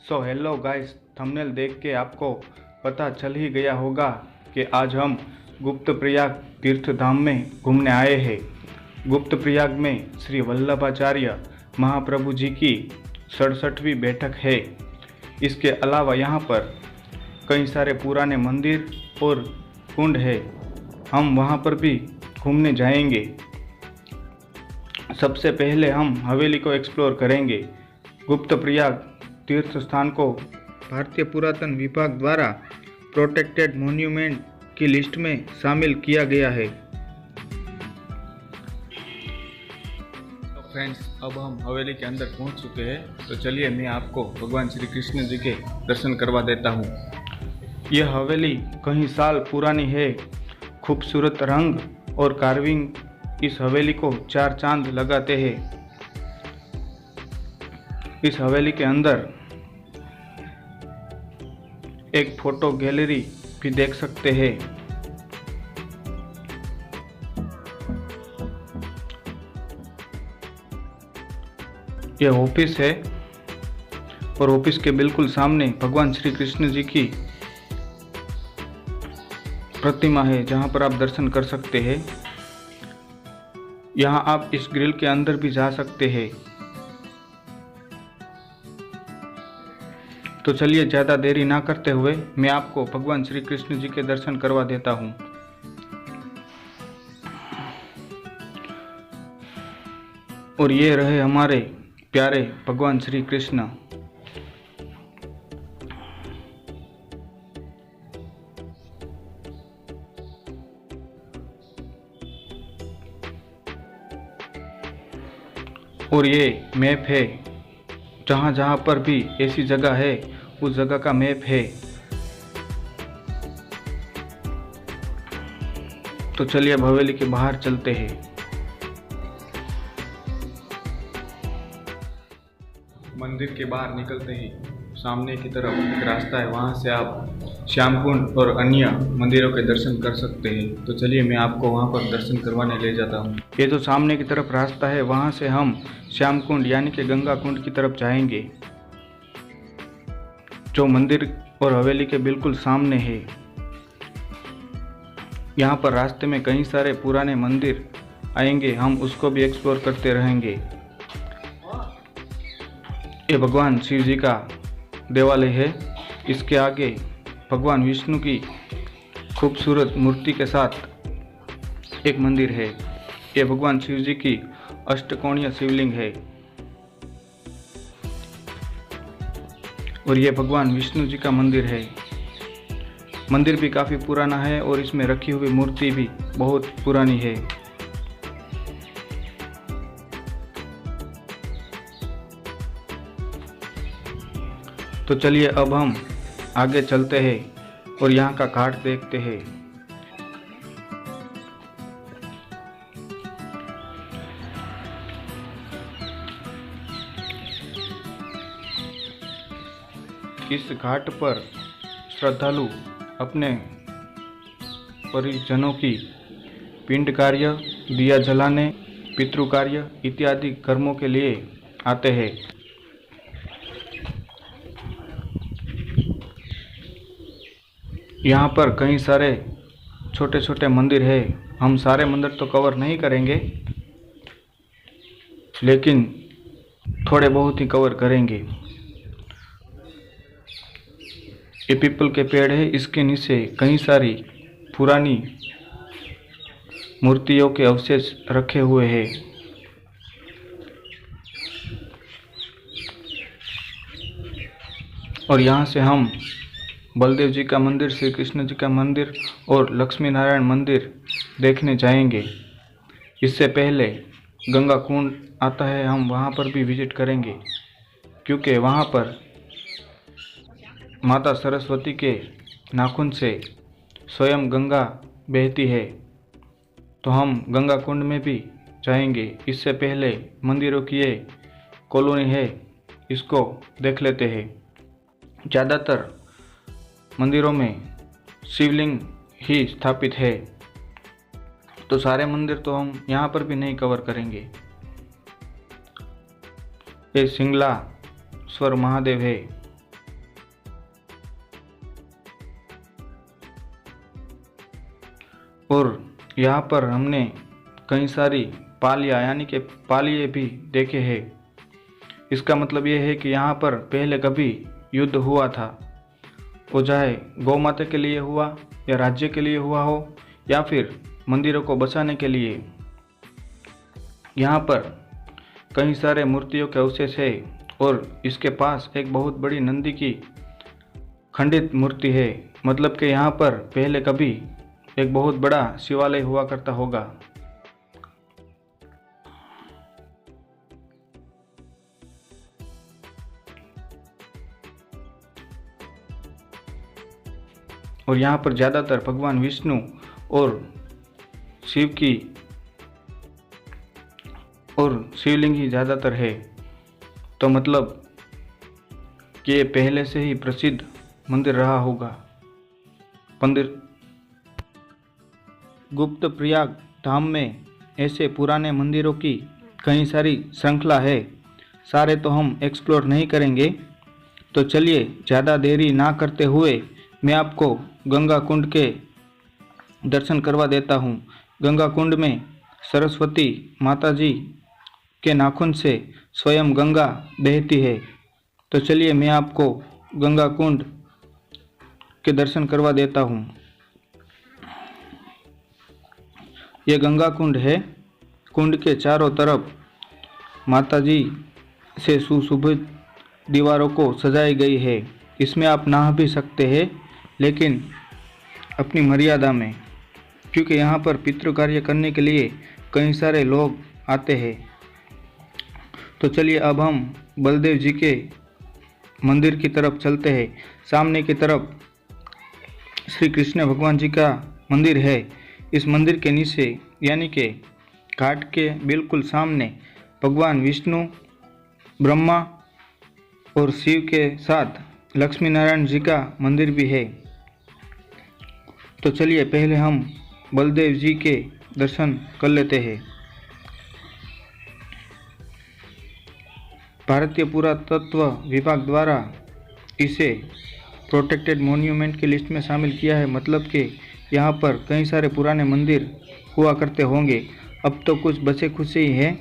Hello guys, thumbnail देख के आपको पता चल ही गया होगा कि आज हम गुप्त प्रयाग तीर्थ धाम में घूमने आए हैं। गुप्त प्रयाग में श्री वल्लभाचार्य महाप्रभु जी की 67वीं बैठक है। इसके अलावा यहाँ पर कई सारे पुराने मंदिर और कुंड है। हम वहाँ पर भी घूमने जाएंगे। सबसे पहले हम हवेली को एक्सप्लोर करेंगे। गुप्त प्रयाग तीर्थ स्थान को भारतीय पुरातन विभाग द्वारा प्रोटेक्टेड मॉन्यूमेंट की लिस्ट में शामिल किया गया है। तो फ्रेंड्स, अब हम हवेली के अंदर पहुंच चुके हैं। तो चलिए मैं आपको भगवान श्री कृष्ण जी के दर्शन करवा देता हूं। यह हवेली कई साल पुरानी है। खूबसूरत रंग और कार्विंग इस हवेली को 4 चांद लगाते हैं। इस हवेली के अंदर एक फोटो गैलरी भी देख सकते हैं। यह ऑफिस है और ऑफिस के बिल्कुल सामने भगवान श्री कृष्ण जी की प्रतिमा है, जहां पर आप दर्शन कर सकते हैं। यहां आप इस ग्रिल के अंदर भी जा सकते हैं। तो चलिए ज़्यादा देरी ना करते हुए मैं आपको भगवान श्री कृष्ण जी के दर्शन करवा देता हूँ। और ये रहे हमारे प्यारे भगवान श्री कृष्ण। और ये मैप है, जहाँ जहाँ पर भी ऐसी जगह है उस जगह का मैप है। तो चलिए अब हवेली के बाहर चलते हैं। मंदिर के बाहर निकलते ही सामने की तरफ एक रास्ता है, वहाँ से आप श्याम कुंड और अन्य मंदिरों के दर्शन कर सकते हैं। तो चलिए मैं आपको वहाँ पर दर्शन करवाने ले जाता हूँ। ये जो सामने की तरफ रास्ता है, वहाँ से हम श्याम कुंड यानी कि गंगा कुंड की तरफ जाएंगे, जो मंदिर और हवेली के बिल्कुल सामने है। यहाँ पर रास्ते में कई सारे पुराने मंदिर आएंगे, हम उसको भी एक्सप्लोर करते रहेंगे। ये भगवान शिव जी का देवालय है। इसके आगे भगवान विष्णु की खूबसूरत मूर्ति के साथ एक मंदिर है। ये भगवान शिव जी की अष्टकोणीय शिवलिंग है। और ये भगवान विष्णु जी का मंदिर है। मंदिर भी काफ़ी पुराना है और इसमें रखी हुई मूर्ति भी बहुत पुरानी है। तो चलिए अब हम आगे चलते हैं और यहाँ का घाट देखते हैं। इस घाट पर श्रद्धालु अपने परिजनों की पिंड कार्य, दिया जलाने, पितृ कार्य इत्यादि कर्मों के लिए आते हैं। यहाँ पर कई सारे छोटे छोटे मंदिर है। हम सारे मंदिर तो कवर नहीं करेंगे, लेकिन थोड़े बहुत ही कवर करेंगे। ये पीपल के पेड़ है, इसके नीचे कई सारी पुरानी मूर्तियों के अवशेष रखे हुए हैं। और यहाँ से हम बलदेव जी का मंदिर, श्री कृष्ण जी का मंदिर और लक्ष्मी नारायण मंदिर देखने जाएंगे। इससे पहले गंगा कुंड आता है, हम वहाँ पर भी विजिट करेंगे, क्योंकि वहाँ पर माता सरस्वती के नाखून से स्वयं गंगा बहती है। तो हम गंगा कुंड में भी जाएंगे। इससे पहले मंदिरों की ये कॉलोनी है, इसको देख लेते हैं। ज़्यादातर मंदिरों में शिवलिंग ही स्थापित है, तो सारे मंदिर तो हम यहाँ पर भी नहीं कवर करेंगे। ये सिंगला स्वर महादेव है। और यहाँ पर हमने कई सारी पालियाँ यानी कि पालिये भी देखे हैं। इसका मतलब ये है कि यहाँ पर पहले कभी युद्ध हुआ था, वो चाहे गौ माता के लिए हुआ या राज्य के लिए हुआ हो या फिर मंदिरों को बचाने के लिए। यहाँ पर कई सारे मूर्तियों के अवशेष है और इसके पास एक बहुत बड़ी नंदी की खंडित मूर्ति है, मतलब कि यहाँ पर पहले कभी एक बहुत बड़ा शिवालय हुआ करता होगा। और यहाँ पर ज़्यादातर भगवान विष्णु और शिव की और शिवलिंग ही ज़्यादातर है, तो मतलब कि ये पहले से ही प्रसिद्ध मंदिर रहा होगा। मंदिर गुप्त प्रयाग धाम में ऐसे पुराने मंदिरों की कई सारी श्रृंखला है, सारे तो हम एक्सप्लोर नहीं करेंगे। तो चलिए ज़्यादा देरी ना करते हुए मैं आपको गंगा कुंड के दर्शन करवा देता हूँ। गंगा कुंड में सरस्वती माता जी के नाखून से स्वयं गंगा बहती है। तो चलिए मैं आपको गंगा कुंड के दर्शन करवा देता हूँ। ये गंगा कुंड है। कुंड के चारों तरफ माता जी से सुशोभित दीवारों को सजाई गई है। इसमें आप नहा भी सकते हैं, लेकिन अपनी मर्यादा में, क्योंकि यहाँ पर पितृ कार्य करने के लिए कई सारे लोग आते हैं। तो चलिए अब हम बलदेव जी के मंदिर की तरफ चलते हैं। सामने की तरफ श्री कृष्ण भगवान जी का मंदिर है। इस मंदिर के नीचे यानी कि घाट के बिल्कुल सामने भगवान विष्णु, ब्रह्मा और शिव के साथ लक्ष्मी नारायण जी का मंदिर भी है। तो चलिए पहले हम बलदेव जी के दर्शन कर लेते हैं। भारतीय पुरातत्व विभाग द्वारा इसे प्रोटेक्टेड मॉन्यूमेंट की लिस्ट में शामिल किया है, मतलब कि यहाँ पर कई सारे पुराने मंदिर हुआ करते होंगे। अब तो कुछ बचे खुचे ही हैं।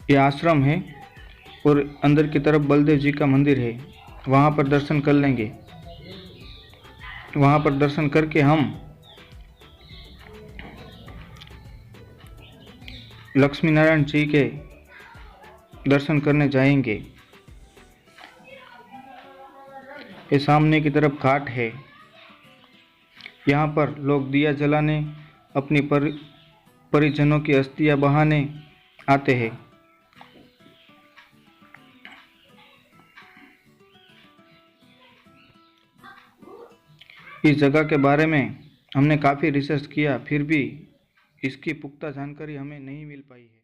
ये आश्रम है और अंदर की तरफ बलदेव जी का मंदिर है, वहाँ पर दर्शन कर लेंगे। वहाँ पर दर्शन करके हम लक्ष्मी नारायण जी के दर्शन करने जाएंगे। ये सामने की तरफ घाट है। यहाँ पर लोग दिया जलाने, अपनी परिजनों की अस्थियां बहाने आते हैं। इस जगह के बारे में हमने काफ़ी रिसर्च किया, फिर भी इसकी पुख्ता जानकारी हमें नहीं मिल पाई है।